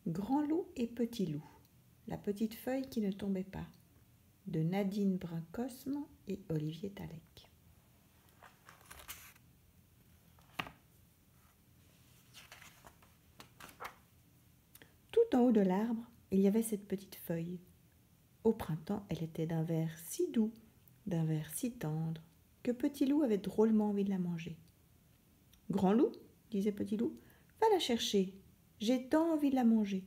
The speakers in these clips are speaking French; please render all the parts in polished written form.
Grand loup et petit loup, la petite feuille qui ne tombait pas, de Nadine Brincosme et Olivier Talec. Tout en haut de l'arbre, il y avait cette petite feuille. Au printemps, elle était d'un vert si doux, d'un vert si tendre, que Petit Loup avait drôlement envie de la manger. « Grand loup, disait Petit Loup, va la chercher, j'ai tant envie de la manger. »«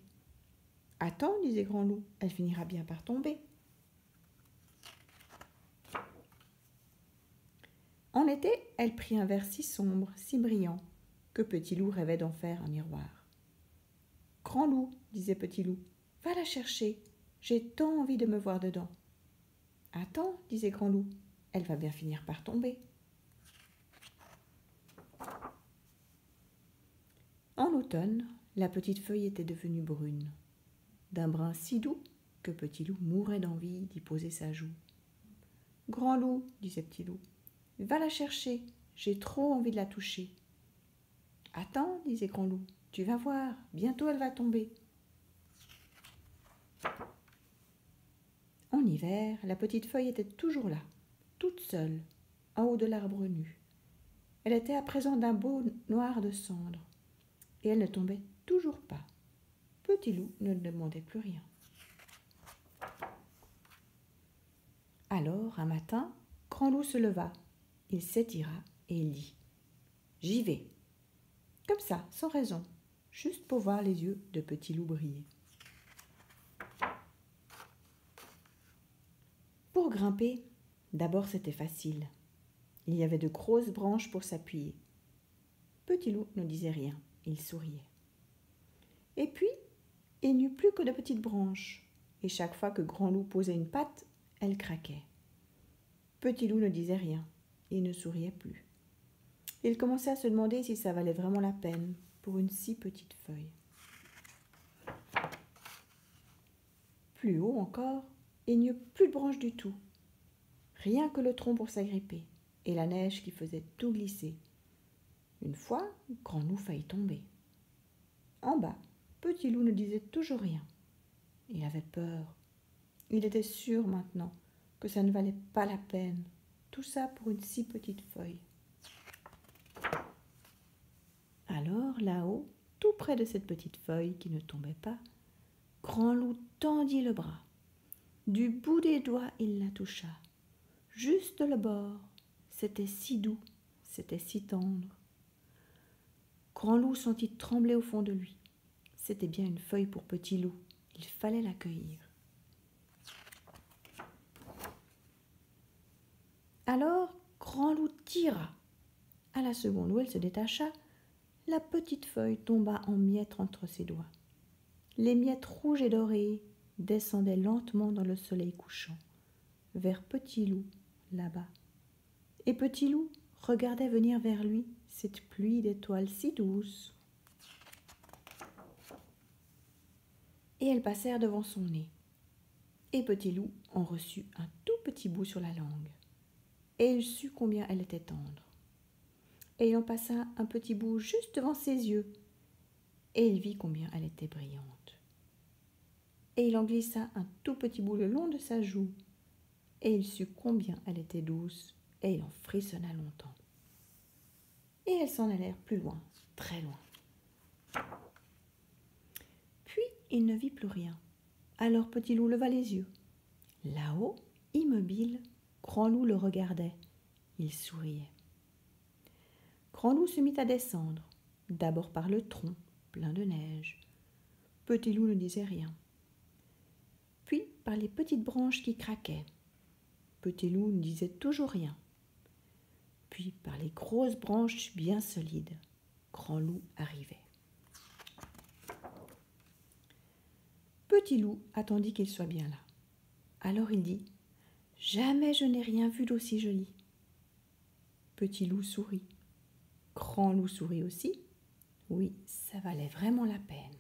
Attends, disait Grand Loup, elle finira bien par tomber. » En été, elle prit un vert si sombre, si brillant, que Petit Loup rêvait d'en faire un miroir. « Grand Loup, disait Petit Loup, va la chercher, j'ai tant envie de me voir dedans. »« Attends, disait Grand Loup, elle va bien finir par tomber. » En automne, la petite feuille était devenue brune, d'un brun si doux que Petit Loup mourait d'envie d'y poser sa joue. « Grand Loup, disait Petit Loup, va la chercher, j'ai trop envie de la toucher. »« Attends, disait Grand Loup, tu vas voir, bientôt elle va tomber. » En hiver, la petite feuille était toujours là, toute seule, en haut de l'arbre nu. Elle était à présent d'un beau noir de cendre, et elle ne tombait toujours pas. Petit Loup ne demandait plus rien. Alors, un matin, Grand Loup se leva, il s'étira et il dit « J'y vais !» Comme ça, sans raison, juste pour voir les yeux de Petit Loup briller. Pour grimper, d'abord c'était facile. Il y avait de grosses branches pour s'appuyer. Petit Loup ne disait rien, il souriait. Et puis, il n'y eut plus que de petites branches, et chaque fois que Grand Loup posait une patte, elle craquait. Petit Loup ne disait rien, et ne souriait plus. Il commençait à se demander si ça valait vraiment la peine pour une si petite feuille. Plus haut encore, il n'y eut plus de branches du tout. Rien que le tronc pour s'agripper, et la neige qui faisait tout glisser. Une fois, Grand Loup faillit tomber. En bas, Petit Loup ne disait toujours rien. Il avait peur. Il était sûr maintenant que ça ne valait pas la peine. Tout ça pour une si petite feuille. Alors, là-haut, tout près de cette petite feuille qui ne tombait pas, Grand Loup tendit le bras. Du bout des doigts, il la toucha. Juste le bord. C'était si doux, c'était si tendre. Grand Loup sentit trembler au fond de lui. C'était bien une feuille pour Petit Loup. Il fallait l'accueillir. Alors, Grand Loup tira. À la seconde où elle se détacha, la petite feuille tomba en miettes entre ses doigts. Les miettes rouges et dorées descendaient lentement dans le soleil couchant, vers Petit Loup, là-bas. Et Petit Loup regardait venir vers lui cette pluie d'étoiles si douce. Et elles passèrent devant son nez. Et Petit Loup en reçut un tout petit bout sur la langue. Et il sut combien elle était tendre. Et il en passa un petit bout juste devant ses yeux. Et il vit combien elle était brillante. Et il en glissa un tout petit bout le long de sa joue. Et il sut combien elle était douce. Et il en frissonna longtemps. Et elles s'en allèrent plus loin, très loin. Puis il ne vit plus rien. Alors Petit Loup leva les yeux. Là-haut, immobile, Grand Loup le regardait. Il souriait. Grand Loup se mit à descendre, d'abord par le tronc, plein de neige. Petit Loup ne disait rien. Puis par les petites branches qui craquaient. Petit Loup ne disait toujours rien. Puis par les grosses branches bien solides, Grand Loup arrivait. Petit Loup attendit qu'il soit bien là. Alors il dit « Jamais je n'ai rien vu d'aussi joli. » Petit Loup sourit. Grand Loup sourit aussi. Oui, ça valait vraiment la peine.